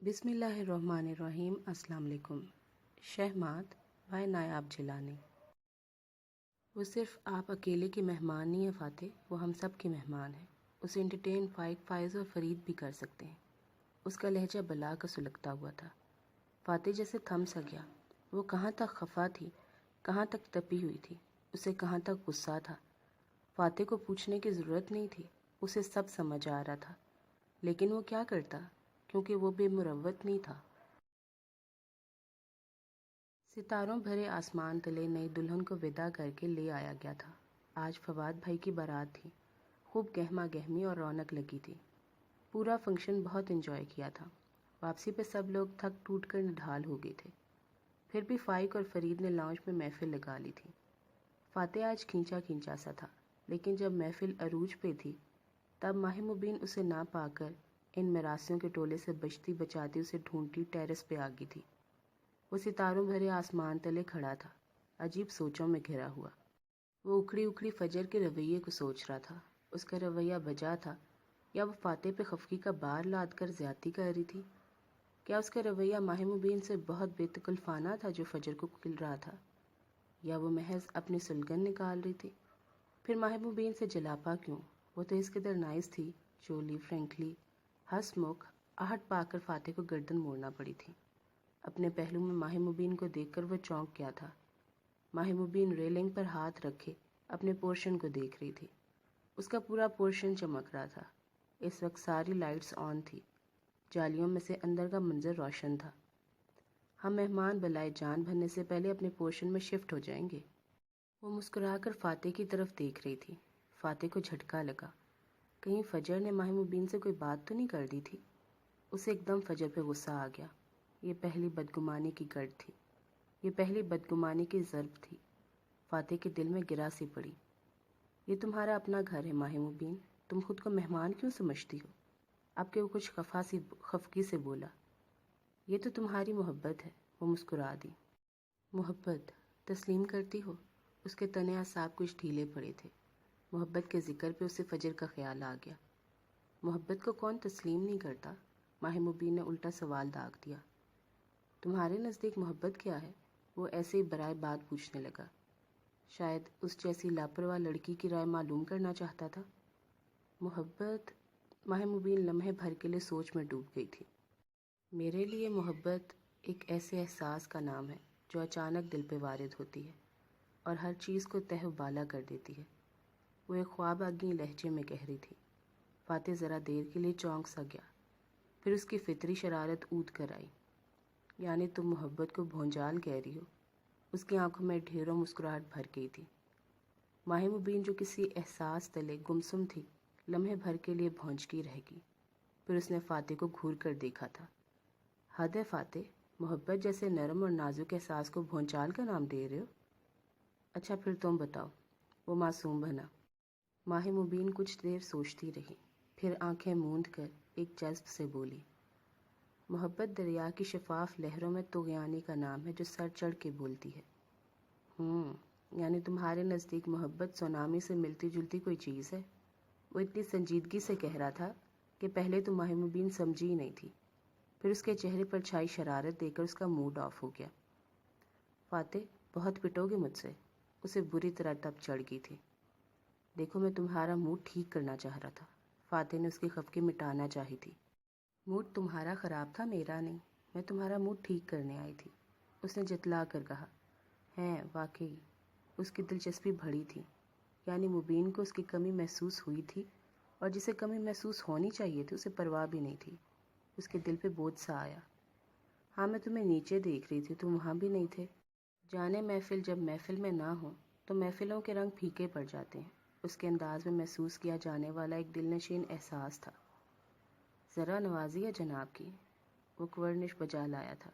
بسم اللہ الرحمن الرحیم۔ السلام علیکم۔ شہمات بھائی نایاب جیلانی۔ وہ صرف آپ اکیلے کی مہمان نہیں ہے فاتح، وہ ہم سب کے مہمان ہیں۔ اسے انٹرٹین فائز اور فرید بھی کر سکتے ہیں۔ اس کا لہجہ بلا کا سلگتا ہوا تھا۔ فاتح جیسے تھم سا گیا۔ وہ کہاں تک خفا تھی، کہاں تک تپی ہوئی تھی، اسے کہاں تک غصہ تھا۔ فاتح کو پوچھنے کی ضرورت نہیں تھی، اسے سب سمجھ آ رہا تھا، لیکن وہ کیا کرتا کیونکہ وہ بے مروت نہیں تھا۔ ستاروں بھرے آسمان تلے نئی دلہن کو ودا کر کے لے آیا گیا تھا۔ آج فواد بھائی کی بارات تھی، خوب گہما گہمی اور رونق لگی تھی۔ پورا فنکشن بہت انجوائے کیا تھا۔ واپسی پہ سب لوگ تھک ٹوٹ کر نڈھال ہو گئے تھے۔ پھر بھی فائق اور فرید نے لاؤنج میں محفل لگا لی تھی۔ فاتح آج کھینچا کھینچا سا تھا، لیکن جب محفل عروج پہ تھی تب ماہ مبین اسے نہ پا کر ان مراسیوں کے ٹولے سے بچتی بچاتی اسے ڈھونڈتی ٹیرس پہ آ گئی تھی۔ وہ ستاروں بھرے آسمان تلے کھڑا تھا، عجیب سوچوں میں گھرا ہوا۔ وہ اکھڑی اکھڑی فجر کے رویے کو سوچ رہا تھا۔ اس کا رویہ بجا تھا یا وہ فاتح پہ خفگی کا بار لاد کر زیادتی کر رہی تھی؟ کیا اس کا رویہ ماہ مبین سے بہت بے تکلفانہ تھا جو فجر کو کھل رہا تھا، یا وہ محض اپنی سلگن نکال رہی تھی؟ پھر ماہ مبین سے جلاپا کیوں؟ وہ تو اس قدر نائس تھی، چولی فرینکلی ہنس مکھ آہٹ پا کر فاتح کو گردن موڑنا پڑی تھی۔ اپنے پہلو میں ماہ مبین کو دیکھ کر وہ چونک گیا تھا۔ ماہ مبین ریلنگ پر ہاتھ رکھے اپنے پورشن کو دیکھ رہی تھی۔ اس کا پورا پورشن چمک رہا تھا۔ اس وقت ساری لائٹس آن تھی، جالیوں میں سے اندر کا منظر روشن تھا۔ ہم مہمان بلائے جان بھرنے سے پہلے اپنے پورشن میں شفٹ ہو جائیں گے۔ وہ مسکرا کر فاتح کی طرف دیکھ رہی تھی۔ فاتح کو جھٹکا لگا، کہیں فجر نے ماہ مبین سے کوئی بات تو نہیں کر دی تھی؟ اسے ایک دم فجر پہ غصہ آ گیا۔ یہ پہلی بدگمانی کی گرد تھی، یہ پہلی بدگمانی کی ضرب تھی۔ فاتح کے دل میں گرا سی پڑی۔ یہ تمہارا اپنا گھر ہے ماہ مبین، تم خود کو مہمان کیوں سمجھتی ہو؟ اب کہ وہ کچھ خفگی سے بولا۔ یہ تو تمہاری محبت ہے۔ وہ مسکرا دی۔ محبت تسلیم کرتی ہو؟ اس کے تنے اعصاب کچھ ڈھیلے پڑے تھے۔ محبت کے ذکر پہ اسے فجر کا خیال آ گیا۔ محبت کو کون تسلیم نہیں کرتا؟ ماہ مبین نے الٹا سوال داغ دیا۔ تمہارے نزدیک محبت کیا ہے؟ وہ ایسے ہی برائے بات پوچھنے لگا، شاید اس جیسی لاپرواہ لڑکی کی رائے معلوم کرنا چاہتا تھا۔ محبت؟ ماہ مبین لمحے بھر کے لیے سوچ میں ڈوب گئی تھی۔ میرے لیے محبت ایک ایسے احساس کا نام ہے جو اچانک دل پہ وارد ہوتی ہے اور ہر چیز کو تہ و بالا کر دیتی ہے۔ وہ ایک خواب آگی لہجے میں کہہ رہی تھی۔ فاتح ذرا دیر کے لیے چونک سا گیا، پھر اس کی فطری شرارت اود کر آئی۔ یعنی تم محبت کو بھونجال کہہ رہی ہو؟ اس کی آنکھوں میں ڈھیروں مسکراہٹ بھر گئی تھی۔ ماہ مبین جو کسی احساس تلے گمسم تھی، لمحے بھر کے لیے بھونچکی رہ گئی۔ پھر اس نے فاتح کو گھور کر دیکھا تھا۔ حد ہے فاتح، محبت جیسے نرم اور نازک احساس کو بھونچال کا نام دے رہے ہو؟ اچھا پھر تم بتاؤ۔ وہ معصوم بنا۔ ماہ مبین کچھ دیر سوچتی رہی، پھر آنکھیں موند کر ایک جذب سے بولی، محبت دریا کی شفاف لہروں میں طغیانی کا نام ہے جو سر چڑھ کے بولتی ہے۔ یعنی تمہارے نزدیک محبت سونامی سے ملتی جلتی کوئی چیز ہے؟ وہ اتنی سنجیدگی سے کہہ رہا تھا کہ پہلے تو ماہ مبین سمجھی ہی نہیں تھی، پھر اس کے چہرے پر چھائی شرارت دیکھ کر اس کا موڈ آف ہو گیا۔ فاتح بہت پٹو گے مجھ سے؟ اسے بری طرح تپ چڑھ گئی تھی۔ دیکھو میں تمہارا موڈ ٹھیک کرنا چاہ رہا تھا۔ فاتح نے اس کی خفگی مٹانا چاہی تھی۔ موڈ تمہارا خراب تھا، میرا نہیں۔ میں تمہارا موڈ ٹھیک کرنے آئی تھی، اس نے جتلا کر کہا۔ ہیں واقعی اس کی دلچسپی بڑھی تھی، یعنی مبین کو اس کی کمی محسوس ہوئی تھی، اور جسے کمی محسوس ہونی چاہیے تھی اسے پرواہ بھی نہیں تھی۔ اس کے دل پہ بوجھ سا آیا۔ ہاں میں تمہیں نیچے دیکھ رہی تھی، تم وہاں بھی نہیں تھے۔ جانے محفل جب محفل میں نہ ہو تو محفلوں کے رنگ پھیکے پڑ جاتے ہیں۔ اس کے انداز میں محسوس کیا جانے والا ایک دل نشین احساس تھا۔ ذرا نوازی ہے جناب کی، وہ کوورنش بجا لایا تھا۔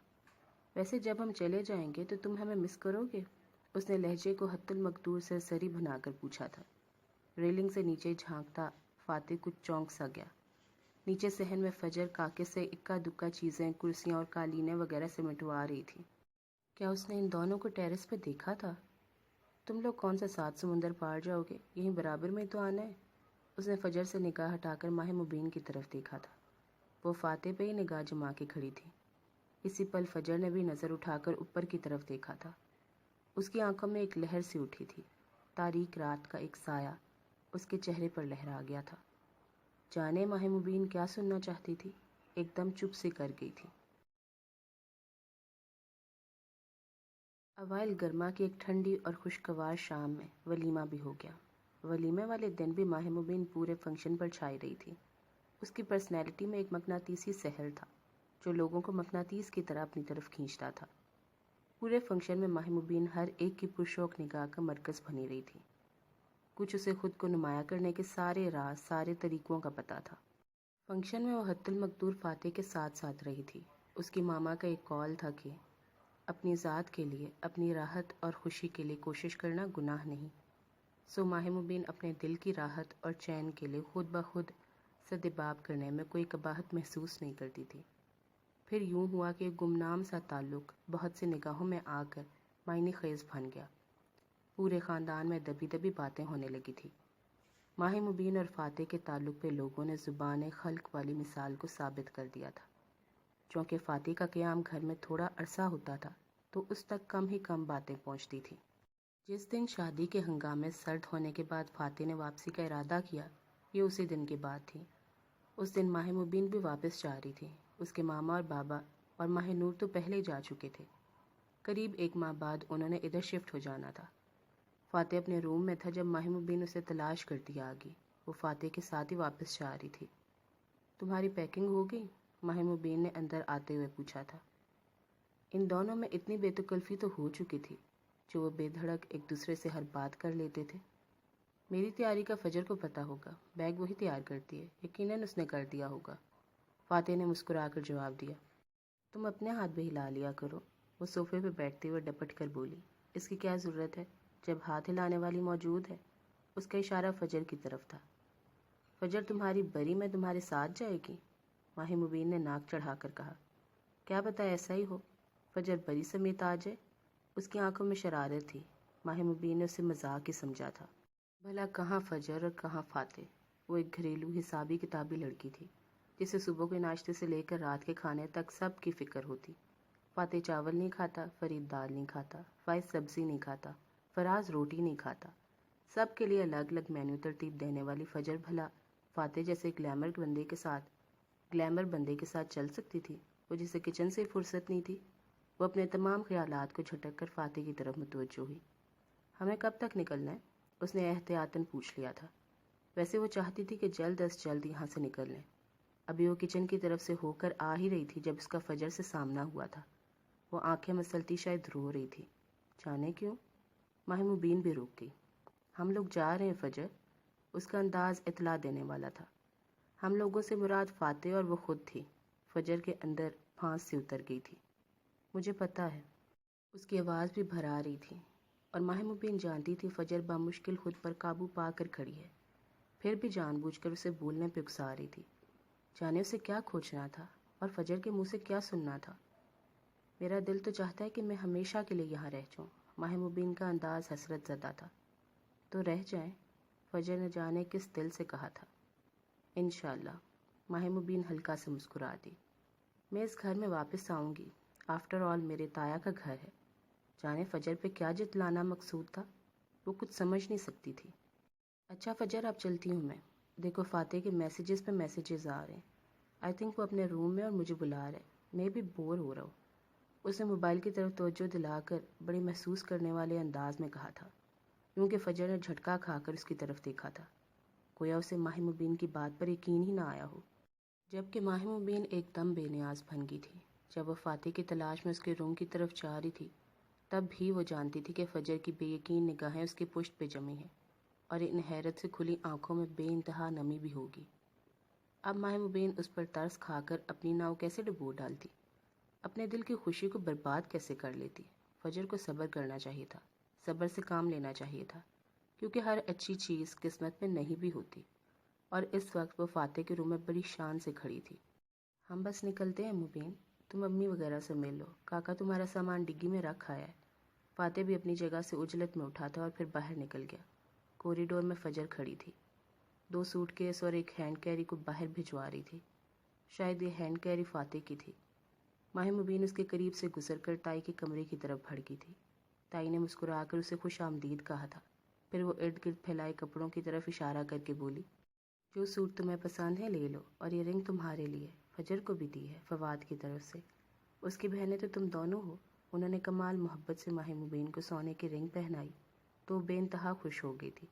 ویسے جب ہم چلے جائیں گے تو تم ہمیں مس کرو گے؟ اس نے لہجے کو حت المقدور سرسری بنا کر پوچھا تھا۔ ریلنگ سے نیچے جھانکتا فاتح کچھ چونک سا گیا۔ نیچے صحن میں فجر کاکے سے اکا دکا چیزیں، کرسیاں اور قالینیں وغیرہ سمیٹوا رہی تھی۔ کیا اس نے ان دونوں کو ٹیرس پہ دیکھا تھا؟ تم لوگ کون سا 7 سمندر پار جاؤ گے، یہیں برابر میں تو آنا ہے۔ اس نے فجر سے نگاہ ہٹا کر ماہ مبین کی طرف دیکھا تھا۔ وہ فاتح پہ ہی نگاہ جما کے کھڑی تھی۔ اسی پل فجر نے بھی نظر اٹھا کر اوپر کی طرف دیکھا تھا۔ اس کی آنکھوں میں ایک لہر سی اٹھی تھی۔ تاریک رات کا ایک سایہ اس کے چہرے پر لہرا گیا تھا۔ جانے ماہ مبین کیا سننا چاہتی تھی، ایک دم چپ سی کر گئی تھی۔ اوائل گرما کی ایک ٹھنڈی اور خوشگوار شام میں ولیمہ بھی ہو گیا۔ ولیمے والے دن بھی ماہ مبین پورے فنکشن پر چھائی رہی تھی۔ اس کی پرسنالٹی میں ایک مقناطیسی سحر تھا جو لوگوں کو مقناطیس کی طرح اپنی طرف کھینچتا تھا۔ پورے فنکشن میں ماہ مبین ہر ایک کی پرشوق نگاہ کا مرکز بنی رہی تھی۔ کچھ اسے خود کو نمایاں کرنے کے سارے راز، سارے طریقوں کا پتہ تھا۔ فنکشن میں وہ حت المقدور فاتح کے ساتھ ساتھ رہی تھی۔ اس کی ماما کا ایک قول تھا کہ اپنی ذات کے لیے، اپنی راحت اور خوشی کے لیے کوشش کرنا گناہ نہیں۔ سو ماہ مبین اپنے دل کی راحت اور چین کے لیے خود بخود سدباب کرنے میں کوئی قباحت محسوس نہیں کرتی تھی۔ پھر یوں ہوا کہ ایک گمنام سا تعلق بہت سی نگاہوں میں آ کر معنی خیز بن گیا۔ پورے خاندان میں دبی دبی باتیں ہونے لگی تھی۔ ماہ مبین اور فاتح کے تعلق پہ لوگوں نے زبان خلق والی مثال کو ثابت کر دیا تھا۔ چونکہ فاتح کا قیام گھر میں تھوڑا عرصہ ہوتا تھا تو اس تک کم ہی کم باتیں پہنچتی تھیں۔ جس دن شادی کے ہنگامے سرد ہونے کے بعد فاتح نے واپسی کا ارادہ کیا، یہ اسی دن کی بات تھی۔ اس دن ماہ مبین بھی واپس جا رہی تھی۔ اس کے ماما اور بابا اور ماہ نور تو پہلے ہی جا چکے تھے۔ قریب 1 ماہ بعد انہوں نے ادھر شفٹ ہو جانا تھا۔ فاتح اپنے روم میں تھا جب ماہ مبین اسے تلاش کرتی آ گئی۔ وہ فاتح کے ساتھ ہی واپس جا رہی تھی۔ تمہاری پیکنگ ہو گئی؟ ماہ مبین نے اندر آتے ہوئے پوچھا تھا۔ ان دونوں میں اتنی بے تکلفی تو ہو چکی تھی جو وہ بے دھڑک ایک دوسرے سے ہر بات کر لیتے تھے۔ میری تیاری کا فجر کو پتہ ہوگا، بیگ وہی تیار کرتی ہے، یقیناً اس نے کر دیا ہوگا، فاتح نے مسکرا کر جواب دیا۔ تم اپنے ہاتھ بھی ہلا لیا کرو، وہ صوفے پہ بیٹھتے ہوئے ڈپٹ کر بولی۔ اس کی کیا ضرورت ہے جب ہاتھ ہلانے والی موجود ہے؟ اس کا اشارہ فجر کی طرف تھا۔ فجر تمہاری بری میں تمہارے ساتھ جائے گی؟ ماہ مبین نے ناک چڑھا کر کہا۔ کیا پتہ ایسا ہی ہو، فجر بری سمیت آ جائے۔ اس کی آنکھوں میں شرارت تھی۔ ماہ مبین نے اسے مذاق ہی سمجھا تھا۔ بھلا کہاں فجر اور کہاں فاتح؟ وہ ایک گھریلو حسابی کتابی لڑکی تھی جسے صبح کے ناشتے سے لے کر رات کے کھانے تک سب کی فکر ہوتی۔ فاتح چاول نہیں کھاتا، فرید دال نہیں کھاتا، فائز سبزی نہیں کھاتا، فراز روٹی نہیں کھاتا۔ سب کے لیے الگ الگ مینو ترتیب دینے والی فجر بھلا فاتح جیسے گلیمر بندے کے ساتھ چل سکتی تھی؟ وہ جسے کچن سے فرصت نہیں تھی۔ وہ اپنے تمام خیالات کو جھٹک کر فاتح کی طرف متوجہ ہوئی۔ ہمیں کب تک نکلنا ہے؟ اس نے احتیاطاً پوچھ لیا تھا۔ ویسے وہ چاہتی تھی کہ جلد از جلد یہاں سے نکل لیں۔ ابھی وہ کچن کی طرف سے ہو کر آ ہی رہی تھی جب اس کا فجر سے سامنا ہوا تھا۔ وہ آنکھیں مسلتی شاید رو رہی تھی۔ جانے کیوں؟ ماہ مبین بھی رک گئی۔ ہم لوگ جا رہے ہیں فجر، اس کا انداز اطلاع دینے والا تھا۔ ہم لوگوں سے مراد فاتح اور وہ خود تھی۔ فجر کے اندر پھانس سے اتر گئی تھی۔ مجھے پتہ ہے، اس کی آواز بھی بھرا رہی تھی، اور ماہ مبین جانتی تھی فجر بامشکل خود پر قابو پا کر کھڑی ہے، پھر بھی جان بوجھ کر اسے بولنے پہ اکسا رہی تھی۔ جانے اسے کیا کھوجنا تھا اور فجر کے منہ سے کیا سننا تھا؟ میرا دل تو چاہتا ہے کہ میں ہمیشہ کے لیے یہاں رہ جاؤں۔ ماہ مبین کا انداز حسرت زدہ تھا۔ تو رہ جائیں، فجر نے جانے کس دل سے کہا تھا۔ انشاءاللہ، ماہ مبین ہلکا سے مسکرا دی۔ میں اس گھر میں واپس آؤں گی، آفٹر آل میرے تایا کا گھر ہے۔ جانے فجر پہ کیا جتلانا مقصود تھا، وہ کچھ سمجھ نہیں سکتی تھی۔ اچھا فجر، اب چلتی ہوں میں۔ دیکھو فاتح کے میسیجز پہ میسیجز آ رہے ہیں۔ آئی تھنک وہ اپنے روم میں اور مجھے بلا رہے ہیں۔ میں بھی بور ہو رہا ہوں۔ اس نے موبائل کی طرف توجہ دلا کر بڑے محسوس کرنے والے انداز میں کہا تھا، کیونکہ فجر نے جھٹکا کھا کر اس کی طرف دیکھا تھا، گویا اسے ماہ مبین کی بات پر یقین ہی نہ آیا ہو۔ جبکہ ماہ مبین ایک دم بے نیاز بن گئی تھی۔ جب وہ فاتح کی تلاش میں اس کے روم کی طرف جا رہی تھی تب بھی وہ جانتی تھی کہ فجر کی بے یقین نگاہیں اس کی پشت پہ جمی ہیں اور ان حیرت سے کھلی آنکھوں میں بے انتہا نمی بھی ہوگی۔ اب ماہ مبین اس پر ترس کھا کر اپنی ناؤ کیسے ڈبو ڈالتی، اپنے دل کی خوشی کو برباد کیسے کر لیتی؟ فجر کو صبر کرنا چاہیے تھا، صبر سے کام لینا چاہیے تھا، کیونکہ ہر اچھی چیز قسمت میں نہیں بھی ہوتی۔ اور اس وقت وہ فاتح کے روم میں بڑی شان سے کھڑی تھی۔ ہم بس نکلتے ہیں مبین، تم امی وغیرہ سے مل لو، کاکا تمہارا سامان ڈگی میں رکھ آیا ہے۔ فاتح بھی اپنی جگہ سے عجلت میں اٹھا تھا اور پھر باہر نکل گیا۔ کوریڈور میں فجر کھڑی تھی، 2 سوٹ کیس اور ایک ہینڈ کیری کو باہر بھجوا رہی تھی۔ شاید یہ ہینڈ کیری فاتح کی تھی۔ ماہ مبین اس کے قریب سے گزر کر تائی کے کمرے کی طرف بھڑکی تھی۔ تائی نے مسکرا کر اسے خوش آمدید کہا تھا، پھر وہ ارد گرد پھیلائے کپڑوں کی طرف اشارہ کر کے بولی، جو سوٹ تمہیں پسند ہے لے لو، اور یہ رنگ تمہارے لیے فجر کو بھی دی ہے فواد کی طرف سے۔ اس کی بہنیں تو تم دونوں ہو۔ انہوں نے کمال محبت سے ماہ مبین کو سونے کی رنگ پہنائی تو وہ بے انتہا خوش ہو گئی تھی۔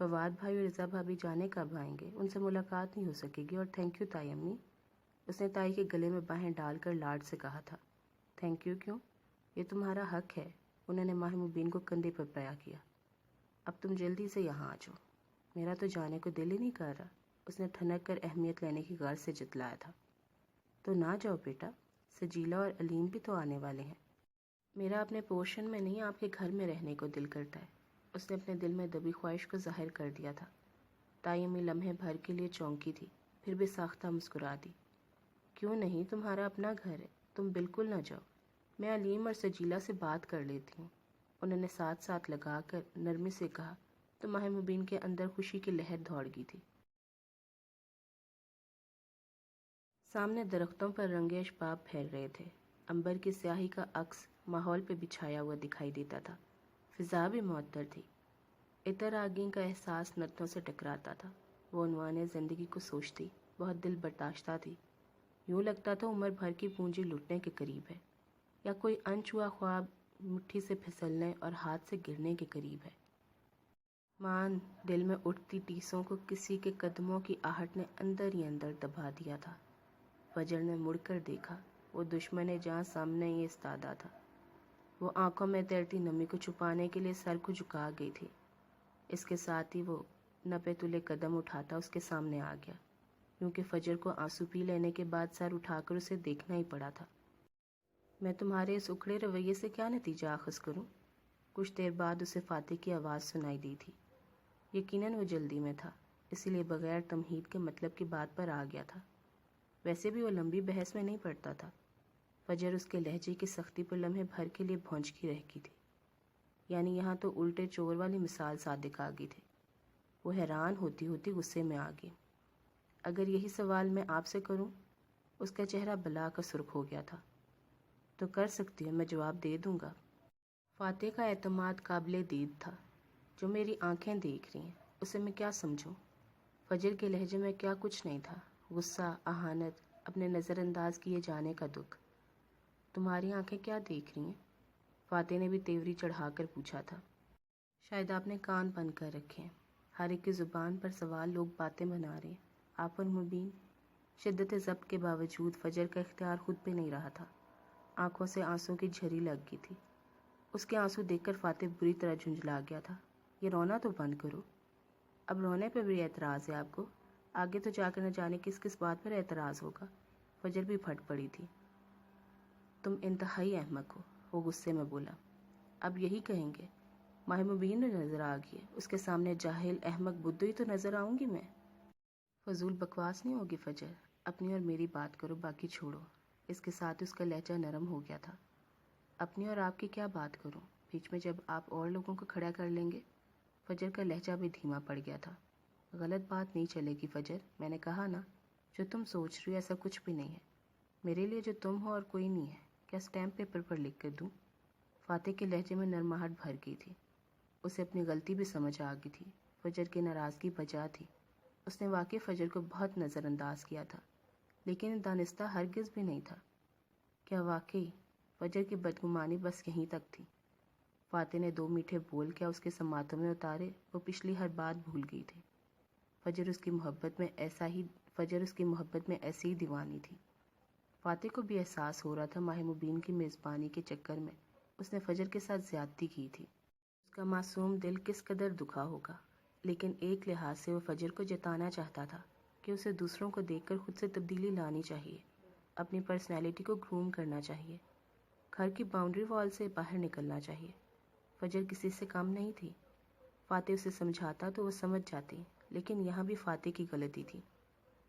فواد بھائی اور رضا بھابھی جانے کب آئیں گے؟ ان سے ملاقات نہیں ہو سکے گی، اور تھینک یو تائی امی۔ اس نے تائی کے گلے میں باہیں ڈال کر لاڈ سے کہا تھا۔ تھینک یو کیوں؟ یہ تمہارا حق ہے۔ انہوں نے ماہ مبین کو کندھے پر پیا کیا۔ اب تم جلدی سے یہاں آ جاؤ، میرا تو جانے کو دل ہی نہیں کر رہا، اس نے ٹھنک کر اہمیت لینے کی غرض سے جتلایا تھا۔ تو نہ جاؤ بیٹا، سجیلا اور علیم بھی تو آنے والے ہیں۔ میرا اپنے پورشن میں نہیں آپ کے گھر میں رہنے کو دل کرتا ہے، اس نے اپنے دل میں دبی خواہش کو ظاہر کر دیا تھا۔ تائی امی لمحے بھر کے لیے چونکی تھی، پھر بھی ساختہ مسکرا دی۔ کیوں نہیں، تمہارا اپنا گھر ہے، تم بالکل نہ جاؤ، میں علیم اور سجیلا سے بات کر لیتی ہوں، انہوں نے ساتھ ساتھ لگا کر نرمی سے کہا تو ماہ مبین کے اندر خوشی کی لہر دوڑ گئی تھی۔ سامنے درختوں پر رنگے اشباب پھیل رہے تھے، عنبر کی سیاہی کا عکس ماحول پہ بچھایا ہوا دکھائی دیتا تھا، فضا بھی معطر تھی، عطر آگی کا احساس نتنوں سے ٹکراتا تھا۔ وہ عنوان زندگی کو سوچتی، بہت دل برداشتہ تھی، یوں لگتا تھا عمر بھر کی پونجی لٹنے کے قریب ہے، یا کوئی انچھوا خواب مٹھی سے پھسلنے اور ہاتھ سے گرنے کے قریب ہے۔ مان دل میں اٹھتی ٹیسوں کو کسی کے قدموں کی آہٹ نے اندر ہی اندر دبا دیا تھا۔ فجر نے مڑ کر دیکھا، وہ دشمن جہاں سامنے ہی استادہ تھا۔ وہ آنکھوں میں تیرتی نمی کو چھپانے کے لیے سر کو جھکا گئی تھی، اس کے ساتھ ہی وہ نپے تلے قدم اٹھاتا اس کے سامنے آ گیا، کیونکہ فجر کو آنسو پی لینے کے بعد سر اٹھا کر اسے دیکھنا ہی پڑا تھا۔ میں تمہارے اس اکھڑے رویے سے کیا نتیجہ اخذ کروں؟ کچھ دیر بعد اسے فاتح کی آواز سنائی دی تھی۔ یقیناً وہ جلدی میں تھا، اسی لیے بغیر تمہید کے مطلب کی بات پر آ گیا تھا۔ ویسے بھی وہ لمبی بحث میں نہیں پڑتا تھا۔ فجر اس کے لہجے کی سختی پر لمحے بھر کے لیے بھونچکی رہ گئی تھی، یعنی یہاں تو الٹے چور والی مثال صادق آ گئی تھی۔ وہ حیران ہوتی ہوتی غصے میں آ گئی۔ اگر یہی سوال میں آپ سے کروں؟ اس کا چہرہ بلا کا سرخ ہو گیا تھا۔ تو کر سکتی ہوں، میں جواب دے دوں گا۔ فاتح کا اعتماد قابل دید تھا۔ جو میری آنکھیں دیکھ رہی ہیں اسے میں کیا سمجھوں؟ فجر کے لہجے میں کیا کچھ نہیں تھا، غصہ، اہانت، اپنے نظر انداز کیے جانے کا دکھ۔ تمہاری آنکھیں کیا دیکھ رہی ہیں؟ فاتح نے بھی تیوری چڑھا کر پوچھا تھا۔ شاید آپ نے کان بند کر رکھے ہیں، ہر ایک کی زبان پر سوال، لوگ باتیں بنا رہے ہیں، آپ اور مبین۔ شدت ضبط کے باوجود فجر کا اختیار خود پہ نہیں رہا تھا، آنکھوں سے آنسوں کی جھری لگ گئی تھی۔ اس کے آنسو دیکھ کر فاتح بری طرح جھنجھلا گیا تھا۔ یہ رونا تو بند کرو۔ اب رونے پہ بھی اعتراض ہے آپ کو؟ آگے تو جا کر نہ جانے کس کس بات پر اعتراض ہوگا۔ فجر بھی پھٹ پڑی تھی۔ تم انتہائی احمق ہو، وہ غصے میں بولا۔ اب یہی کہیں گے؟ ماہ مبین نظر آ گئی ہے، اس کے سامنے جاہل احمق بدھو ہی تو نظر آؤں گی میں۔ فضول بکواس نہیں ہوگی فجر، اپنی اور میری بات کرو، باقی چھوڑو۔ اس کے ساتھ اس کا لہجہ نرم ہو گیا تھا۔ اپنی اور آپ کی کیا بات کروں، بیچ میں جب آپ اور لوگوں کو کھڑا کر لیں گے؟ فجر کا لہجہ بھی دھیما پڑ گیا تھا۔ غلط بات نہیں چلے گی فجر، میں نے کہا نا، جو تم سوچ رہی ہو ایسا کچھ بھی نہیں ہے۔ میرے لیے جو تم ہو اور کوئی نہیں ہے، کیا سٹیمپ پیپر پر لکھ کر دوں؟ فاتح کے لہجے میں نرماہٹ بھر گئی تھی، اسے اپنی غلطی بھی سمجھ آ گئی تھی۔ فجر کی ناراضگی بجا تھی، اس نے واقعی فجر کو بہت نظر انداز کیا تھا، لیکن دانستہ ہرگز بھی نہیں تھا۔ کیا واقعی؟ فجر کی بدگمانی بس یہیں تک تھی۔ فاتح نے 2 میٹھے بول کیا اس کے سماعتوں میں اتارے، وہ پچھلی ہر بات بھول گئی تھی۔ فجر اس کی محبت میں ایسی ہی دیوانی تھی۔ فاتح کو بھی احساس ہو رہا تھا ماہ مبین کی میزبانی کے چکر میں اس نے فجر کے ساتھ زیادتی کی تھی۔ اس کا معصوم دل کس قدر دکھا ہوگا، لیکن ایک لحاظ سے وہ فجر کو جتانا چاہتا تھا کہ اسے دوسروں کو دیکھ کر خود سے تبدیلی لانی چاہیے، اپنی پرسنالٹی کو گروم کرنا چاہیے، گھر کی باؤنڈری وال سے باہر نکلنا چاہیے۔ فجر کسی سے کم نہیں تھی، فاتح اسے سمجھاتا تو وہ سمجھ جاتی، لیکن یہاں بھی فاتح کی غلطی تھی۔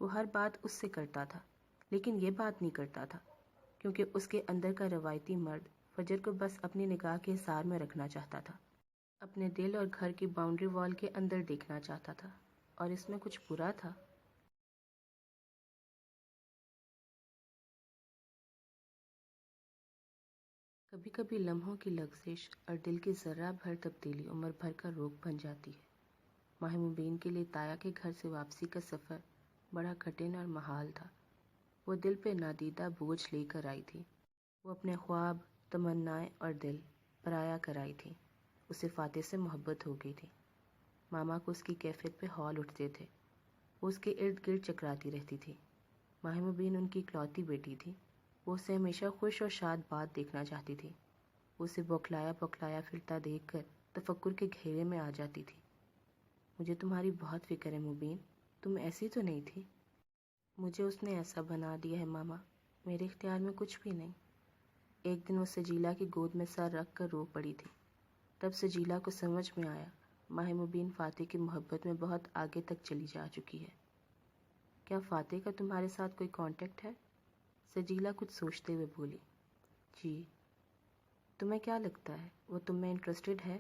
وہ ہر بات اس سے کرتا تھا، لیکن یہ بات نہیں کرتا تھا، کیونکہ اس کے اندر کا روایتی مرد فجر کو بس اپنی نگاہ کے حصار میں رکھنا چاہتا تھا، اپنے دل اور گھر کی باؤنڈری وال کے اندر دیکھنا چاہتا تھا، اور اس میں کچھ برا تھا؟ کبھی کبھی لمحوں کی لغزش اور دل کی ذرہ بھر تبدیلی عمر بھر کا روگ بن جاتی ہے۔ ماہ مبین کے لیے تایا کے گھر سے واپسی کا سفر بڑا کٹھن اور محال تھا۔ وہ دل پہ نادیدہ بوجھ لے کر آئی تھی۔ وہ اپنے خواب، تمنائیں اور دل پرایا کر آئی تھی۔ اسے فاتح سے محبت ہو گئی تھی۔ ماما کو اس کی کیفیت پہ ہول اٹھتے تھے۔ وہ اس کے ارد گرد چکراتی رہتی تھی۔ ماہ مبین ان کی اکلوتی بیٹی تھی۔ وہ اسے ہمیشہ خوش اور شاد باد دیکھنا چاہتی تھی۔ وہ اسے بوکھلایا بوکھلایا پھرتا دیکھ کر تفکر کے گھیرے میں آ جاتی تھی۔ مجھے تمہاری بہت فکر ہے مبین، تم ایسی تو نہیں تھی۔ مجھے اس نے ایسا بنا دیا ہے ماما، میرے اختیار میں کچھ بھی نہیں۔ ایک دن وہ سجیلا کی گود میں سر رکھ کر رو پڑی تھی۔ تب سجیلا کو سمجھ میں آیا ماہ مبین فاتح کی محبت میں بہت آگے تک چلی جا چکی ہے۔ کیا فاتح کا تمہارے ساتھ کوئی کانٹیکٹ ہے؟ سجیلا کچھ سوچتے ہوئے بولی۔ جی۔ تمہیں کیا لگتا ہے وہ تم میں انٹرسٹڈ ہے؟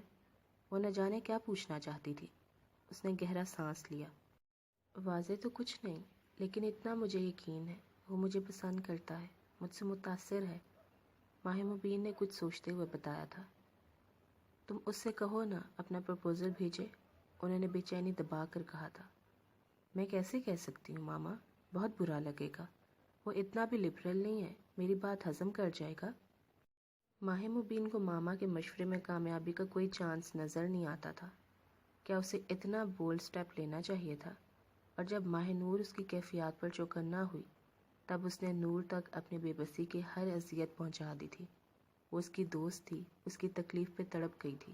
وہ نہ جانے کیا پوچھنا چاہتی تھی۔ اس نے گہرا سانس لیا۔ واضح تو کچھ نہیں، لیکن اتنا مجھے یقین ہے وہ مجھے پسند کرتا ہے، مجھ سے متاثر ہے، ماہ مبین نے کچھ سوچتے ہوئے بتایا تھا۔ تم اس سے کہو نا اپنا پرپوزل بھیجے، انہوں نے بے چینی دبا کر کہا تھا۔ میں کیسے کہہ سکتی ہوں ماما، بہت برا لگے گا، وہ اتنا بھی لبرل نہیں ہے، میری بات ہضم کر جائے گا۔ ماہ مبین کو ماما کے مشورے میں کامیابی کا کوئی چانس نظر نہیں آتا تھا۔ کیا اسے اتنا بولڈ سٹیپ لینا چاہیے تھا؟ اور جب ماہ نور اس کی کیفیات پر چوکنا ہوئی، تب اس نے نور تک اپنی بے بسی کی ہر اذیت پہنچا دی تھی۔ وہ اس کی دوست تھی، اس کی تکلیف پہ تڑپ گئی تھی۔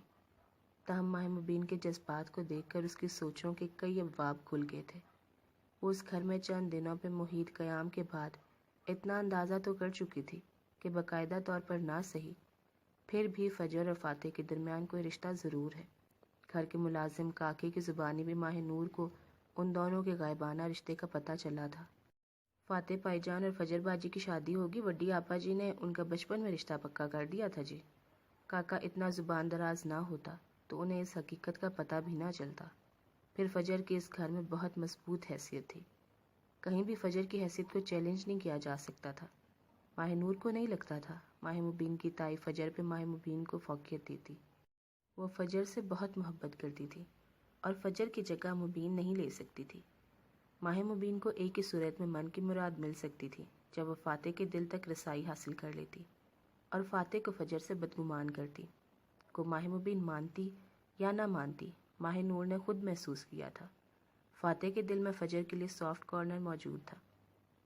تاہم ماہ مبین کے جذبات کو دیکھ کر اس کی سوچوں کے کئی ابواب کھل گئے تھے۔ وہ اس گھر میں چند دنوں پہ محیط قیام کے بعد اتنا اندازہ تو کر چکی تھی کہ باقاعدہ طور پر نہ صحیح، پھر بھی فجر اور فاتح کے درمیان کوئی رشتہ ضرور ہے۔ گھر کے ملازم کاکے کی زبانی بھی ماہ نور کو ان دونوں کے غائبانہ رشتے کا پتہ چلا تھا۔ فاتح پائی جان اور فجر باجی کی شادی ہوگی، وڈی آپا جی نے ان کا بچپن میں رشتہ پکا کر دیا تھا جی۔ کاکا اتنا زبان دراز نہ ہوتا تو انہیں اس حقیقت کا پتہ بھی نہ چلتا۔ پھر فجر کی اس گھر میں بہت مضبوط حیثیت تھی، کہیں بھی فجر کی حیثیت کو چیلنج نہیں کیا جا سکتا تھا۔ ماہ نور کو نہیں لگتا تھا ماہ مبین کی تائی فجر پہ ماہ مبین کو فوقیت دیتی۔ وہ فجر سے بہت محبت کرتی تھی اور فجر کی جگہ مبین نہیں لے سکتی تھی۔ ماہ مبین کو ایک ہی صورت میں من کی مراد مل سکتی تھی، جب وہ فاتح کے دل تک رسائی حاصل کر لیتی اور فاتح کو فجر سے بدگمان کرتی۔ کو ماہ مبین مانتی یا نہ مانتی، ماہ نور نے خود محسوس کیا تھا۔ فاتح کے دل میں فجر کے لیے سافٹ کارنر موجود تھا،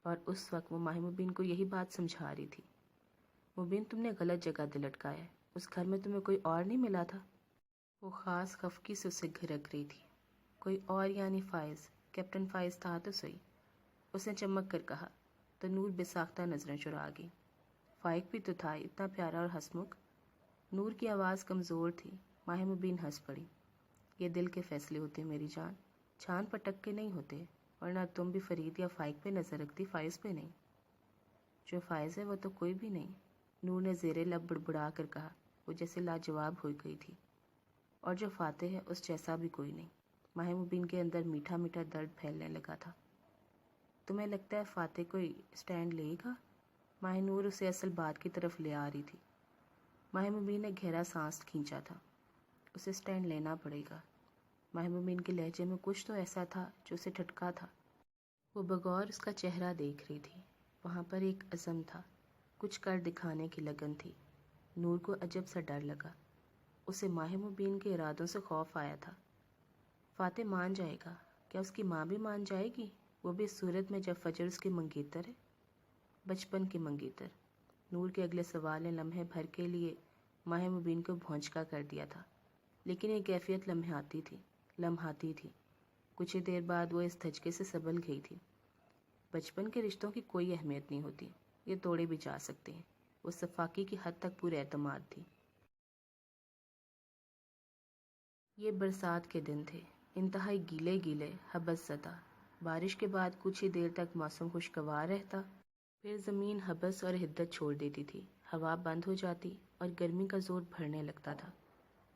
اور اس وقت وہ ماہ مبین کو یہی بات سمجھا رہی تھی۔ مبین، تم نے غلط جگہ دل اٹکایا ہے، اس گھر میں تمہیں کوئی اور نہیں ملا تھا؟ وہ خاص خفگی سے اسے گھرک رہی تھی۔ کوئی اور یعنی فائز، کیپٹن فائز تھا تو صحیح، اس نے چمک کر کہا تو نور بے ساختہ نظریں چرا گئی۔ فائق بھی تو تھا، اتنا پیارا اور ہنسمکھ۔ نور کی آواز کمزور تھی۔ ماہ مبین ہنس پڑی۔ یہ دل کے فیصلے ہوتے میری جان، چھان پٹک کے نہیں ہوتے، ورنہ تم بھی فرید یا فائق پہ نظر رکھتی، فائز پہ نہیں۔ جو فائز ہے وہ تو کوئی بھی نہیں، نور نے زیر لب بڑبڑا کر کہا، وہ جیسے لاجواب ہو گئی تھی۔ اور جو فاتح ہے اس جیسا بھی کوئی نہیں۔ ماہ مبین کے اندر میٹھا میٹھا درد پھیلنے لگا تھا۔ تمہیں لگتا ہے فاتح کوئی سٹینڈ لے گا؟ ماہ نور اسے اصل بات کی طرف لے آ رہی تھی۔ ماہ مبین نے گہرا سانس کھینچا تھا۔ اسے سٹینڈ لینا پڑے گا۔ ماہ مبین کے لہجے میں کچھ تو ایسا تھا جو اسے ٹھٹکا تھا۔ وہ بغور اس کا چہرہ دیکھ رہی تھی۔ وہاں پر ایک عزم تھا، کچھ کر دکھانے کی لگن تھی۔ نور کو عجب سا ڈر لگا۔ اسے ماہ مبین کے ارادوں سے خوف آیا تھا۔ فاتح مان جائے گا؟ کیا اس کی ماں بھی مان جائے گی؟ وہ بھی اس صورت میں جب فجر اس کی منگیتر ہے، بچپن کی منگیتر۔ نور کے اگلے سوال نے لمحے بھر کے لیے ماہ مبین کو بھونچکا کر دیا تھا، لیکن یہ کیفیت لمحاتی تھی۔ کچھ ہی دیر بعد وہ اس دھچکے سے سنبھل گئی تھی۔ بچپن کے رشتوں کی کوئی اہمیت نہیں ہوتی، یہ توڑے بھی جا سکتے ہیں۔ وہ صفاقی کی حد تک پورے اعتماد تھی۔ یہ برسات کے دن تھے، انتہائی گیلے گیلے، حبس زدہ۔ بارش کے بعد کچھ ہی دیر تک موسم خوشگوار رہتا، پھر زمین حبس اور حدت چھوڑ دیتی تھی، ہوا بند ہو جاتی اور گرمی کا زور بڑھنے لگتا تھا۔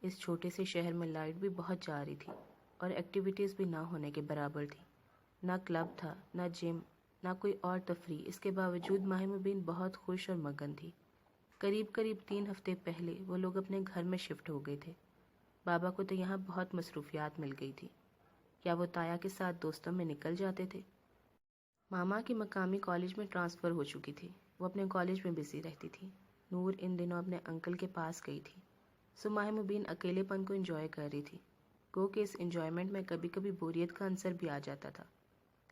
اس چھوٹے سے شہر میں لائٹ بھی بہت جا رہی تھی اور ایکٹیویٹیز بھی نہ ہونے کے برابر تھی۔ نہ کلب تھا، نہ جم، نہ کوئی اور تفریح۔ اس کے باوجود ماہ مبین بہت خوش اور مگن تھی۔ قریب 3 ہفتے پہلے وہ لوگ اپنے گھر میں شفٹ ہو گئے تھے۔ بابا کو تو یہاں بہت مصروفیات مل گئی تھی۔ کیا وہ تایا کے ساتھ دوستوں میں نکل جاتے تھے؟ ماما کی مقامی کالج میں ٹرانسفر ہو چکی تھی، وہ اپنے کالج میں بزی رہتی تھی۔ نور ان دنوں اپنے انکل کے پاس گئی تھی، سو ماہ مبین اکیلے پن کو انجوائے کر رہی تھی۔ گو کہ اس انجوائمنٹ میں کبھی کبھی بوریت کا عنصر بھی آ جاتا تھا،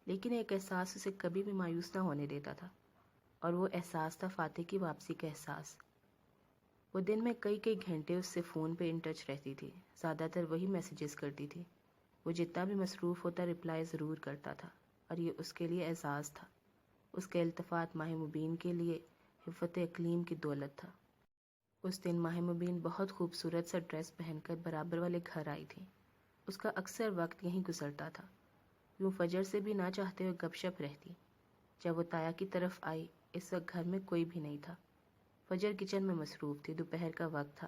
لیکن ایک احساس اسے کبھی بھی مایوس نہ ہونے دیتا تھا، اور وہ احساس تھا فاتح کی واپسی کا احساس۔ وہ دن میں کئی گھنٹے اس سے فون پہ ان ٹچ رہتی تھی، زیادہ تر وہی میسیجز کرتی تھی۔ وہ جتنا بھی مصروف ہوتا رپلائی ضرور کرتا تھا، اور یہ اس کے لیے اعزاز تھا۔ اس کا التفات ماہ مبین کے لیے حفت اقلیم کی دولت تھا۔ اس دن ماہ مبین بہت خوبصورت سا ڈریس پہن کر برابر والے گھر آئی تھی۔ اس کا اکثر وقت یہیں گزرتا تھا، یوں فجر سے بھی نہ چاہتے ہوئے گپ شپ رہتی۔ جب وہ تایا کی طرف آئی، اس وقت گھر میں کوئی بھی نہیں تھا۔ فجر کچن میں مصروف تھی، دوپہر کا وقت تھا،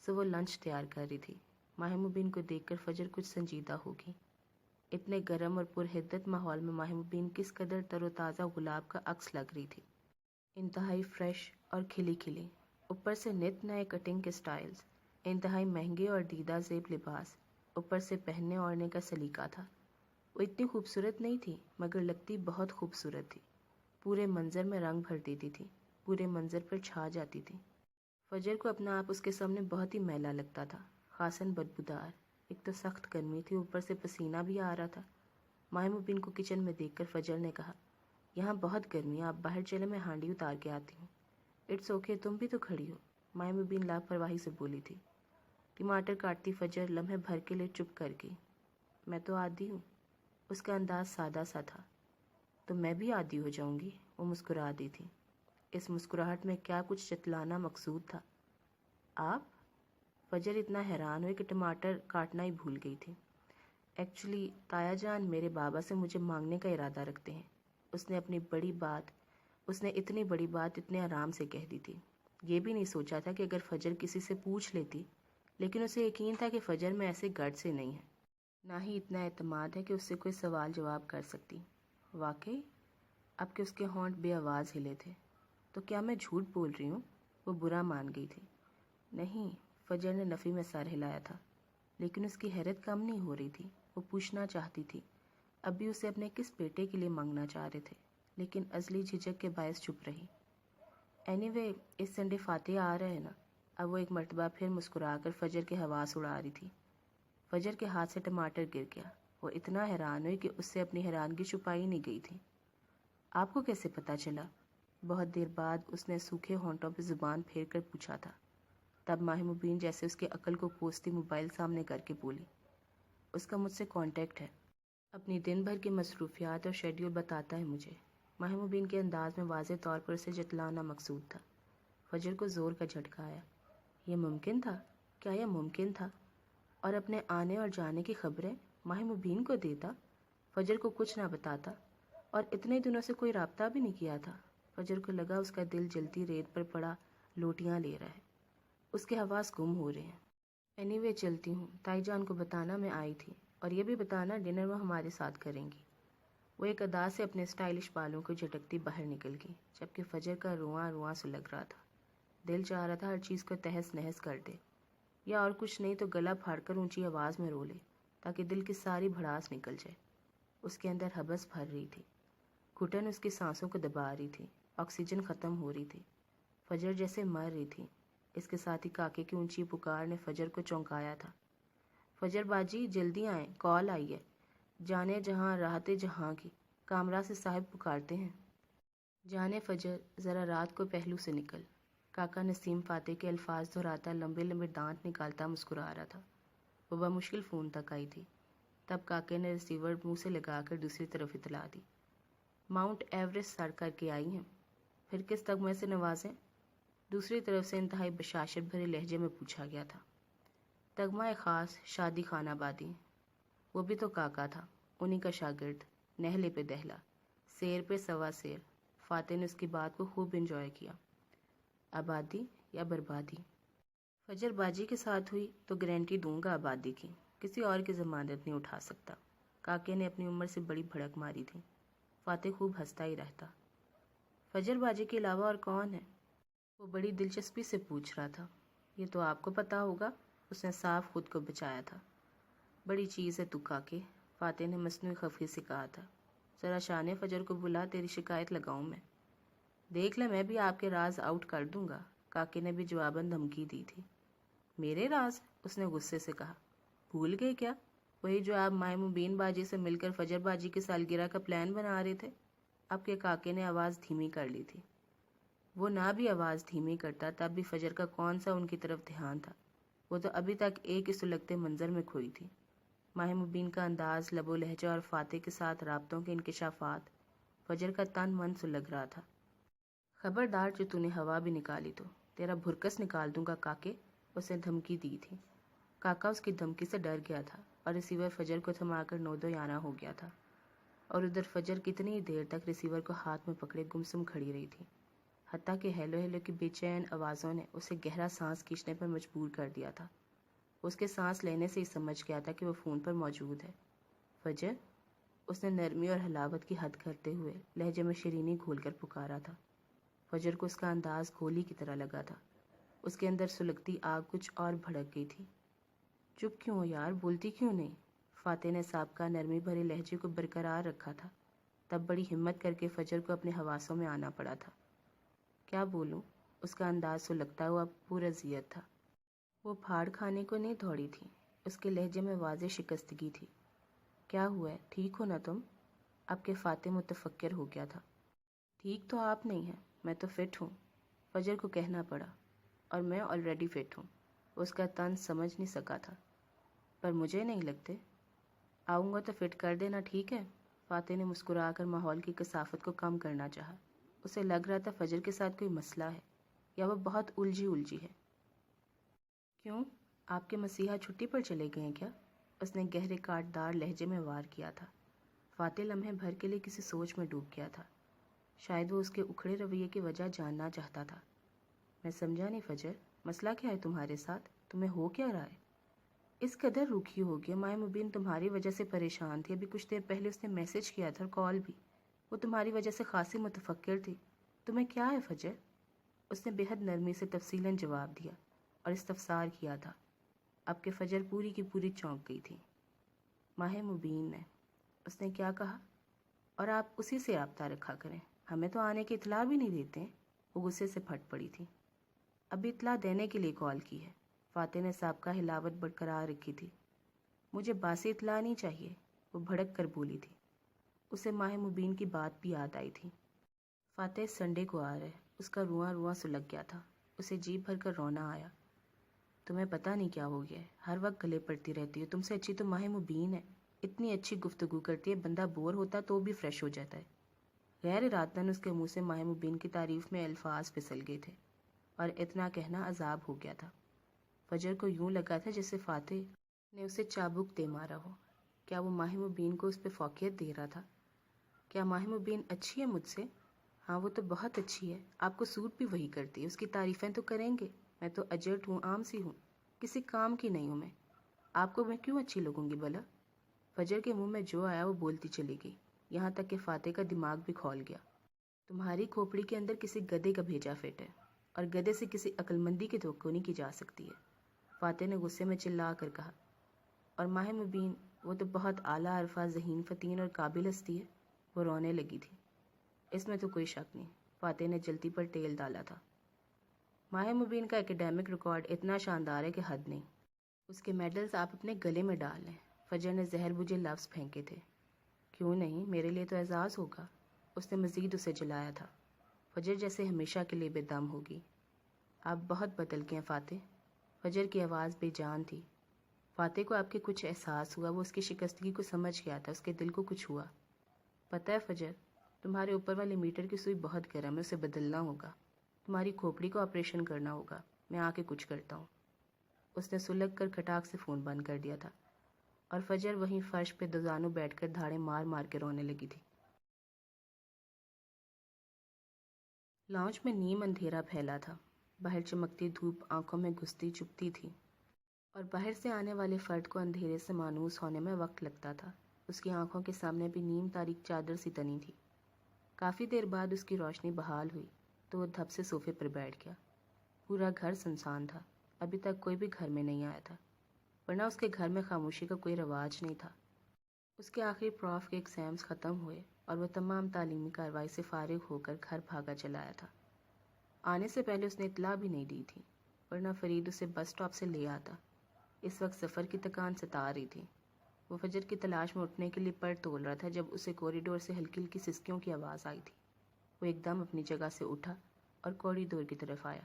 سو وہ لنچ تیار کر رہی تھی۔ ماہ مبین کو دیکھ کر فجر کچھ سنجیدہ ہوگی۔ اتنے گرم اور پرحدت ماحول میں ماہ مبین کس قدر تر و تازہ گلاب کا عکس لگ رہی تھی، انتہائی فریش اور کھلی کھلی، اوپر سے نت نئے کٹنگ کے سٹائلز، انتہائی مہنگے اور دیدہ زیب لباس، اوپر سے پہننے اوڑھنے کا سلیقہ تھا۔ وہ اتنی خوبصورت نہیں تھی، مگر لگتی بہت خوبصورت تھی۔ پورے منظر میں رنگ بھر دیتی تھی، پورے منظر پر چھا جاتی تھی۔ فجر کو اپنا آپ اس کے سامنے بہت ہی میلا لگتا تھا، خاصاً بدبودار۔ ایک تو سخت گرمی تھی، اوپر سے پسینہ بھی آ رہا تھا۔ ماہ مبین کو کچن میں دیکھ کر فجر نے کہا، یہاں بہت گرمی ہے، آپ باہر چلے، میں ہانڈی اتار کے آتی ہوں۔ اٹس اوکے، تم بھی تو کھڑی ہو، ماہ مبین لاپرواہی سے بولی تھی۔ ٹماٹر کاٹتی فجر لمحے بھر کے لیے چپ کر گئی۔ میں تو عادی ہوں۔ اس کا انداز سادہ سا تھا۔ تو میں بھی عادی ہو جاؤں گی، وہ مسکرا دی تھی۔ اس مسکراہٹ میں کیا کچھ جتلانا مقصود تھا۔ آپ؟ فجر اتنا حیران ہوئے کہ ٹماٹر کاٹنا ہی بھول گئی تھی۔ ایکچولی تایا جان میرے بابا سے مجھے مانگنے کا ارادہ رکھتے ہیں۔ اس نے اتنی بڑی بات اتنے آرام سے کہہ دی تھی۔ یہ بھی نہیں سوچا تھا کہ اگر فجر کسی سے پوچھ لیتی، لیکن اسے یقین تھا کہ فجر میں ایسے گٹ سے نہیں ہے، نہ ہی اتنا اعتماد ہے کہ اس سے کوئی سوال جواب کر سکتی۔ واقعی؟ اب کہ اس کے ہونٹ بے آواز ہلے تھے۔ تو کیا میں جھوٹ بول رہی ہوں؟ وہ برا مان گئی تھی۔ نہیں، فجر نے نفی میں سر ہلایا تھا، لیکن اس کی حیرت کم نہیں ہو رہی تھی۔ وہ پوچھنا چاہتی تھی، اب بھی اسے اپنے کس بیٹے کے لیے مانگنا چاہ رہے تھے، لیکن ازلی جھجک کے باعث چپ رہی۔ اینی وے، اس سنڈے فاتح آ رہے ہیں نا؟ اب وہ ایک مرتبہ پھر مسکرا کر فجر کے حواس اڑا رہی تھی۔ فجر کے ہاتھ سے ٹماٹر گر گیا۔ وہ اتنا حیران ہوئی کہ اس سے اپنی حیرانگی چھپائی نہیں گئی تھی۔ آپ کو کیسے پتہ چلا؟ بہت دیر بعد اس نے سوکھے ہونٹوں پہ زبان پھیر کر پوچھا تھا۔ تب ماہ مبین جیسے اس کے عقل کو کوستی موبائل سامنے کر کے بولی، اس کا مجھ سے کانٹیکٹ ہے، اپنی دن بھر کی مصروفیات اور شیڈیول بتاتا ہے مجھے۔ ماہ مبین کے انداز میں واضح طور پر اسے جتلانا مقصود تھا۔ فجر کو زور کا جھٹکا آیا۔ یہ ممکن تھا؟ کیا یہ ممکن تھا؟ اور اپنے آنے اور جانے کی خبریں ماہ مبین کو دیتا، فجر کو کچھ نہ بتاتا، اور اتنے دنوں سے کوئی رابطہ بھی نہیں کیا تھا۔ فجر کو لگا اس کا دل جلتی ریت پر پڑا لوٹیاں لے رہا ہے، اس کے حواس گم ہو رہے ہیں۔ اینی وے چلتی ہوں، تائی جان کو بتانا میں آئی تھی، اور یہ بھی بتانا ڈنر وہ ہمارے ساتھ کریں گی۔ وہ ایک ادا سے اپنے اسٹائلش بالوں کو جھٹکتی باہر نکل گئی، جبکہ فجر کا رواں رواں سلگ رہا تھا۔ دل چاہ رہا تھا ہر چیز کو تہس نہس کر دے، یا اور کچھ نہیں تو گلا پھاڑ کر اونچی آواز میں رو لے، تاکہ دل کی ساری بھڑاس نکل جائے۔ اس کے اندر حبس بھر رہی تھی، گھٹن اس کی سانسوں کو دبا رہی تھی، آکسیجن ختم ہو رہی تھی۔ فجر جیسے مر رہی تھی۔ اس کے ساتھ ہی کاکے کی اونچی پکار نے فجر کو چونکایا تھا۔ فجر باجی جلدی آئیں، کال آئی ہے، جانے جہاں راحت جہاں کی، کامرہ سے صاحب پکارتے ہیں۔ جانے فجر، ذرا رات کو پہلو سے نکل۔ کاکا نسیم فاتح کے الفاظ دہراتا لمبے لمبے دانت نکالتا مسکرا رہا تھا۔ وہ بمشکل فون تک آئی تھی۔ تب کاکے نے ریسیور منہ سے لگا کر دوسری طرف اطلاع دی، ماؤنٹ ایوریسٹ سر کر کے آئی ہیں، پھر کس تگمے سے نوازیں؟ دوسری طرف سے انتہائی بشاشت بھرے لہجے میں پوچھا گیا تھا۔ تگمہ خاص شادی خانہ آبادی۔ وہ بھی تو کاکا تھا، انہی کا شاگرد، نہلے پہ دہلا، سیر پہ سوا سیر۔ فاتح نے اس کی بات کو خوب انجوائے کیا۔ آبادی یا بربادی؟ فجر باجی کے ساتھ ہوئی تو گارنٹی دوں گا آبادی کی، کسی اور کی ضمانت نہیں اٹھا سکتا۔ کاکے نے اپنی عمر سے بڑی بھڑک ماری تھی۔ فاتح خوب ہنستا ہی رہتا۔ فجر باجی کے علاوہ اور کون ہے؟ وہ بڑی دلچسپی سے پوچھ رہا تھا۔ یہ تو آپ کو پتہ ہوگا، اس نے صاف خود کو بچایا تھا۔ بڑی چیز ہے تو کاکے، فاتح نے مصنوعی خفگی سے کہا تھا۔ ذرا شان فجر کو بلا، تیری شکایت لگاؤں میں۔ دیکھ لے، میں بھی آپ کے راز آؤٹ کر دوں گا، کاکے نے بھی جواباً دھمکی دی تھی۔ میرے راز؟ اس نے غصے سے کہا۔ بھول گئے کیا؟ وہی جو آپ ماہ مبین باجی سے مل کر فجر باجی کی سالگرہ کا پلان بنا رہے تھے؟ آپ کے کاکے نے آواز دھیمی کر لی تھی۔ وہ نہ بھی آواز دھیمی کرتا تب بھی فجر کا کون سا ان کی طرف دھیان تھا؟ وہ تو ابھی تک ایک ہی سلگتے منظر میں کھوئی تھی۔ ماہ مبین کا انداز، لب و لہجہ اور فاتح کے ساتھ رابطوں کے انکشافات، فجر کا تن من سلگ رہا تھا۔ خبردار جو تو نے ہوا بھی نکالی تو تیرا بھرکس نکال دوں گا کاکے، اس نے دھمکی دی تھی۔ کاکا اس کی دھمکی سے ڈر گیا تھا اور ریسیور فجر کو تھما کر نودو یانا ہو گیا تھا، اور ادھر فجر کتنی دیر تک ریسیور کو ہاتھ میں پکڑے گمسم کھڑی رہی تھی، حتیٰ کہ ہیلو ہیلو کی بے چین آوازوں نے اسے گہرا سانس کھینچنے پر مجبور کر دیا تھا۔ اس کے سانس لینے سے ہی سمجھ گیا تھا کہ وہ فون پر موجود ہے۔ فجر، اس نے نرمی اور حلاوت کی حد کرتے ہوئے لہجے میں شیرینی گھول کر پکارا تھا۔ فجر کو اس کا انداز گولی کی طرح لگا تھا۔ اس کے اندر سلگتی آگ کچھ اور بھڑک گئی تھی۔ چپ کیوں ہو یار، بولتی کیوں نہیں؟ فاتح نے سابقہ نرمی بھرے لہجے کو برقرار رکھا تھا، تب بڑی ہمت کر کے فجر کو اپنے حواسوں میں آنا پڑا تھا۔ کیا بولوں؟ اس کا انداز سلگتا ہوا پرازیت تھا۔ وہ پھاڑ کھانے کو نہیں دوڑی تھی، اس کے لہجے میں واضح شکستگی تھی۔ کیا ہوا ہے، ٹھیک ہو نا تم؟ اب کے فاتح متفکر ہو گیا تھا۔ ٹھیک تو آپ نہیں ہیں، میں تو فٹ ہوں، فجر کو کہنا پڑا، اور میں آلریڈی فٹ ہوں۔ اس کا تن سمجھ نہیں سکا تھا۔ پر مجھے نہیں لگتے۔ آؤں گا تو فٹ کر دینا، ٹھیک ہے؟ فاتح نے مسکرا کر ماحول کی کثافت کو کم کرنا چاہا۔ اسے لگ رہا تھا فجر کے ساتھ کوئی مسئلہ ہے، یا وہ بہت الجھی ہے۔ کیوں، آپ کے مسیحا چھٹی پر چلے گئے ہیں کیا؟ اس نے گہرے کاٹدار لہجے میں وار کیا تھا۔ فاتح لمحے بھر کے لیے کسی سوچ میں ڈوب گیا تھا۔ شاید وہ اس کے اکھڑے رویے کی وجہ جاننا چاہتا تھا۔ میں سمجھا نہیں فجر، مسئلہ کیا ہے تمہارے ساتھ؟ تمہیں ہو کیا رہا ہے؟ اس قدر روکھی ہو گیا؟ ماہ مبین تمہاری وجہ سے پریشان تھی، ابھی کچھ دیر پہلے اس نے میسج کیا تھا اور کال بھی۔ وہ تمہاری وجہ سے خاصی متفکر تھی۔ تمہیں کیا ہے فجر؟ اس نے بے حد نرمی سے تفصیلاً جواب دیا اور استفسار کیا تھا۔ اب کہ فجر پوری کی پوری چونک گئی تھی۔ ماہ مبین نے، اس نے کیا کہا؟ اور آپ اسی سے رابطہ رکھا کریں، ہمیں تو آنے کی اطلاع بھی نہیں دیتے ہیں۔ وہ غصے سے پھٹ پڑی تھی۔ ابھی اطلاع دینے کے لیے کال کی ہے۔ فاتح نے سابقہ حلاوت برقرار رکھی تھی۔ مجھے باسی اطلاع نہیں چاہیے، وہ بھڑک کر بولی تھی۔ اسے ماہ مبین کی بات بھی یاد آئی تھی۔ فاتح سنڈے کو آ رہے، اس کا رواں رواں سلگ گیا تھا۔ اسے جیب بھر کر رونا آیا۔ تمہیں پتہ نہیں کیا ہو گیا ہے، ہر وقت گلے پڑتی رہتی ہو، تم سے اچھی تو ماہ مبین ہے، اتنی اچھی گفتگو کرتی ہے، بندہ بور ہوتا تو بھی فریش ہو جاتا ہے۔ غیر ارادتاً اس کے منہ سے ماہ مبین کی تعریف میں الفاظ پھسل گئے تھے، اور اتنا کہنا عذاب ہو گیا تھا۔ فجر کو یوں لگا تھا جیسے فاتح نے اسے چابک دے مارا ہو۔ کیا وہ ماہ مبین کو اس پہ فوقیت دے رہا تھا؟ کیا ماہ مبین اچھی ہے مجھ سے؟ ہاں وہ تو بہت اچھی ہے، آپ کو سوٹ بھی وہی کرتی ہے، اس کی تعریفیں تو کریں گے۔ میں تو اجرٹ ہوں، عام سی ہوں، کسی کام کی نہیں ہوں میں، آپ کو میں کیوں اچھی لگوں گی بھلا؟ فجر کے منہ میں جو آیا وہ بولتی چلی گئی، یہاں تک کہ فاتح کا دماغ بھی کھول گیا۔ تمہاری کھوپڑی کے اندر کسی گدھے کا بھیجا فٹ ہے، اور گدھے سے کسی عقل مندی کی توقع نہیں کی جا سکتی ہے، فاتح نے غصے میں چلا کر کہا۔ اور ماہ مبین، وہ تو بہت اعلیٰ عرفہ، ذہین، فطین اور قابل ہستی ہے۔ وہ رونے لگی تھی۔ اس میں تو کوئی شک نہیں، فاتح نے جلتی پر تیل ڈالا تھا۔ ماہ مبین کا ایکیڈیمک ریکارڈ اتنا شاندار ہے کہ حد نہیں، اس کے میڈلز آپ اپنے گلے میں ڈال لیں۔ فجر نے زہر بجھے لفظ پھینکے تھے۔ کیوں نہیں، میرے لیے تو اعزاز ہوگا۔ اس نے مزید اسے جلایا تھا۔ فجر جیسے ہمیشہ کے لیے بے دم ہوگی۔ آپ بہت بدل گئے ہیں فاتح۔ فجر کی آواز بے جان تھی۔ فاتح کو آپ کے کچھ احساس ہوا، وہ اس کی شکستگی کو سمجھ گیا تھا، اس کے دل کو کچھ ہوا۔ پتہ ہے فجر، تمہارے اوپر والے میٹر کی سوئی بہت گرم ہے، اسے بدلنا ہوگا، تمہاری کھوپڑی کو آپریشن کرنا ہوگا، میں آ کے کچھ کرتا ہوں۔ اس نے سلگ کر کھٹاک سے فون بند کر دیا تھا، اور فجر وہیں فرش پہ دوزانوں بیٹھ کر دھاڑے مار مار کے رونے لگی تھی۔ لاؤنج میں نیم اندھیرا پھیلا تھا، باہر چمکتی دھوپ آنکھوں میں گھستی چبھتی تھی، اور باہر سے آنے والے فرد کو اندھیرے سے مانوس ہونے میں وقت لگتا تھا۔ اس کی آنکھوں کے سامنے بھی نیم تاریک چادر سی تنی تھی۔ کافی دیر بعد اس کی روشنی بحال ہوئی تو وہ دھپ سے صوفے پر بیٹھ گیا۔ پورا گھر سنسان تھا، ابھی تک کوئی بھی گھر میں نہیں آیا تھا، ورنہ اس کے گھر میں خاموشی کا کوئی رواج نہیں تھا۔ اس کے آخری پروف کے ایگزامز ختم ہوئے اور وہ تمام تعلیمی کارروائی سے فارغ ہو کر گھر بھاگا چلا آیا تھا۔ آنے سے پہلے اس نے اطلاع بھی نہیں دی تھی، ورنہ فرید اسے بس اسٹاپ سے لے آتا۔ اس وقت سفر کی تکان ستا رہی تھی۔ وہ فجر کی تلاش میں اٹھنے کے لیے پر تول رہا تھا جب اسے کوریڈور سے ہلکی ہلکی سسکیوں کی آواز آئی تھی۔ وہ ایک دم اپنی جگہ سے اٹھا اور کوریڈور کی طرف آیا۔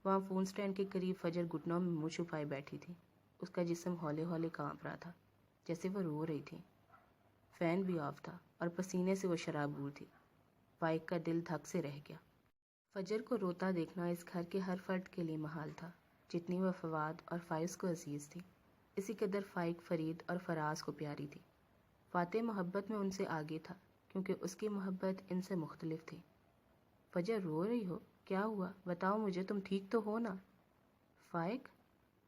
وہاں فون سٹینڈ کے قریب فجر گھٹنوں میں منہ چھپائے بیٹھی تھی۔ اس کا جسم ہولے ہولے کانپ رہا تھا، جیسے وہ رو رہی تھی۔ فین بھی آف تھا اور پسینے سے وہ شرابور تھی۔ فائق کا دل دھک سے رہ گیا۔ فجر کو روتا دیکھنا اس گھر کے ہر فرد کے لیے محال تھا، جتنی وہ فواد اور فائز کو عزیز تھی، اسی قدر فائق فرید اور فراز کو پیاری تھی۔ فاتح محبت میں ان سے آگے تھا، کیونکہ اس کی محبت ان سے مختلف تھی۔ فجر رو رہی ہو؟ کیا ہوا؟ بتاؤ مجھے، تم ٹھیک تو ہو نا؟ فائق؟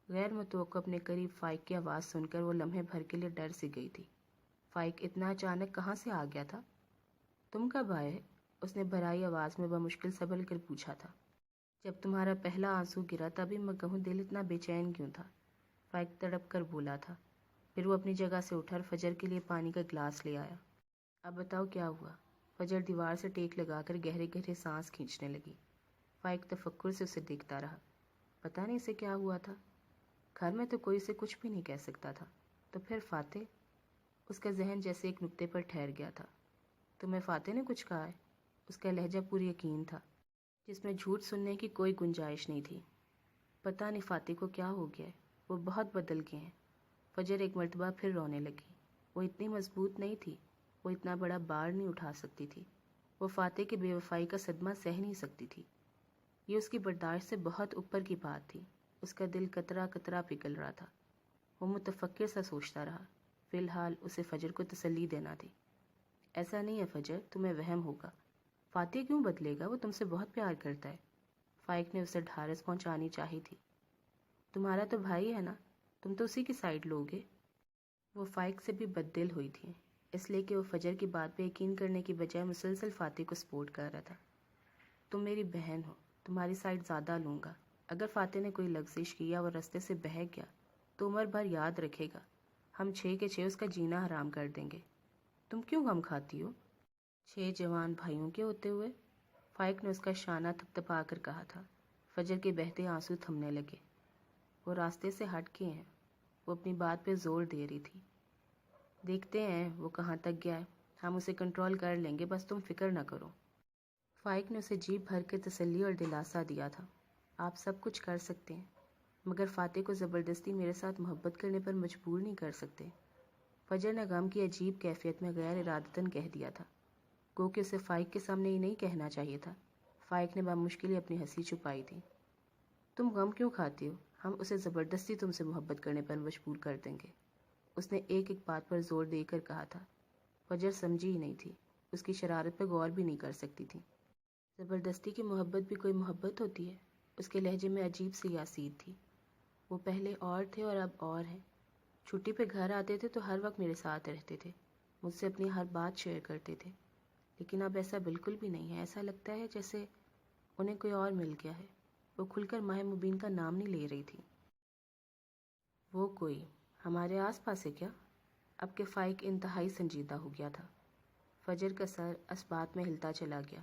غیر متوقع اپنے قریب فائق کی آواز سن کر وہ لمحے بھر کے لیے ڈر سی گئی تھی۔ فائق اتنا اچانک کہاں سے آ گیا تھا؟ تم کب آئے؟ اس نے بھرائی آواز میں بمشکل سنبھل کر پوچھا تھا۔ جب تمہارا پہلا آنسو گرا تبھی میں کہوں دل اتنا بے چین کیوں تھا؟ فائق تڑپ کر بولا تھا۔ پھر وہ اپنی جگہ سے اٹھا اور فجر کے لیے پانی کا گلاس لے آیا۔ اب بتاؤ کیا ہوا؟ فجر دیوار سے ٹیک لگا کر گہرے گہرے سانس کھینچنے لگی۔ فائق تفکر سے اسے دیکھتا رہا۔ پتہ نہیں اسے کیا ہوا تھا، گھر میں تو کوئی اسے کچھ بھی نہیں کہہ سکتا تھا، تو پھر فاتح؟ اس کا ذہن جیسے ایک نقطے پر ٹھہر گیا تھا۔ تمہیں فاتح نے کچھ کہا ہے؟ اس کا لہجہ پوری یقین تھا، جس میں جھوٹ سننے کی کوئی گنجائش نہیں تھی۔ پتہ نہیں فاتح کو کیا ہو گیا ہے، وہ بہت بدل گئے ہیں۔ فجر ایک مرتبہ پھر رونے لگی۔ وہ اتنی مضبوط نہیں تھی، وہ اتنا بڑا بار نہیں اٹھا سکتی تھی، وہ فاتح کی بے وفائی کا صدمہ سہ نہیں سکتی تھی۔ یہ اس کی برداشت سے بہت اوپر کی بات تھی۔ اس کا دل قطرہ قطرہ پگھل رہا تھا۔ وہ متفکر سا سوچتا رہا۔ فی الحال اسے فجر کو تسلی دینا تھی۔ ایسا نہیں ہے فجر، تمہیں وہم ہوگا۔ فاتح کیوں بدلے گا؟ وہ تم سے بہت پیار کرتا ہے۔ فائق نے اسے ڈھارس پہنچانی چاہی تھی۔ تمہارا تو بھائی ہے نا، تم تو اسی کی سائڈ لوگے۔ وہ فائق سے بھی بددل ہوئی تھی، اس لیے کہ وہ فجر کی بات پہ یقین کرنے کی بجائے مسلسل فاتح کو سپورٹ کر رہا تھا۔ تم میری بہن ہو، تمہاری سائڈ زیادہ لوں گا۔ اگر فاتح نے کوئی لغزش کی یا وہ رستے سے بہک گیا تو عمر بھر یاد رکھے گا، ہم 6 کے 6 اس کا جینا حرام کر دیں گے۔ تم کیوں غم کھاتی ہو 6 جوان بھائیوں کے ہوتے ہوئے؟ فائق نے اس کا شانہ تھپتھپا کر کہا تھا۔ فجر کے بہتے آنسو تھمنے لگے۔ وہ راستے سے ہٹ کے ہیں، وہ اپنی بات پہ زور دے رہی تھی۔ دیکھتے ہیں وہ کہاں تک گیا ہے، ہم اسے کنٹرول کر لیں گے، بس تم فکر نہ کرو۔ فائق نے اسے جیب بھر کے تسلی اور دلاسا دیا تھا۔ آپ سب کچھ کر سکتے ہیں، مگر فاتح کو زبردستی میرے ساتھ محبت کرنے پر مجبور نہیں کر سکتے۔ فجر نے غم کی عجیب کیفیت میں غیر ارادتاً کہہ دیا تھا، گو کہ اسے فائق کے سامنے یہ نہیں کہنا چاہیے تھا۔ فائق نے بمشکل اپنی ہنسی چھپائی تھی۔ تم غم کیوں کھاتی ہو؟ ہم اسے زبردستی تم سے محبت کرنے پر مجبور کر دیں گے، اس نے ایک ایک بات پر زور دے کر کہا تھا۔ فجر سمجھی ہی نہیں تھی، اس کی شرارت پہ غور بھی نہیں کر سکتی تھی۔ زبردستی کی محبت بھی کوئی محبت ہوتی ہے؟ اس کے لہجے میں عجیب سی یاسید تھی۔ وہ پہلے اور تھے اور اب اور ہیں۔ چھٹی پہ گھر آتے تھے تو ہر وقت میرے ساتھ رہتے تھے، مجھ سے اپنی ہر بات شیئر کرتے تھے، لیکن اب ایسا بالکل بھی نہیں ہے۔ ایسا لگتا ہے جیسے انہیں کوئی اور مل گیا ہے۔ وہ کھل کر ماہ مبین کا نام نہیں لے رہی تھی۔ وہ کوئی ہمارے آس پاس ہے کیا؟ اب کہ فائق انتہائی سنجیدہ ہو گیا تھا۔ فجر کا سر اس بات میں ہلتا چلا گیا۔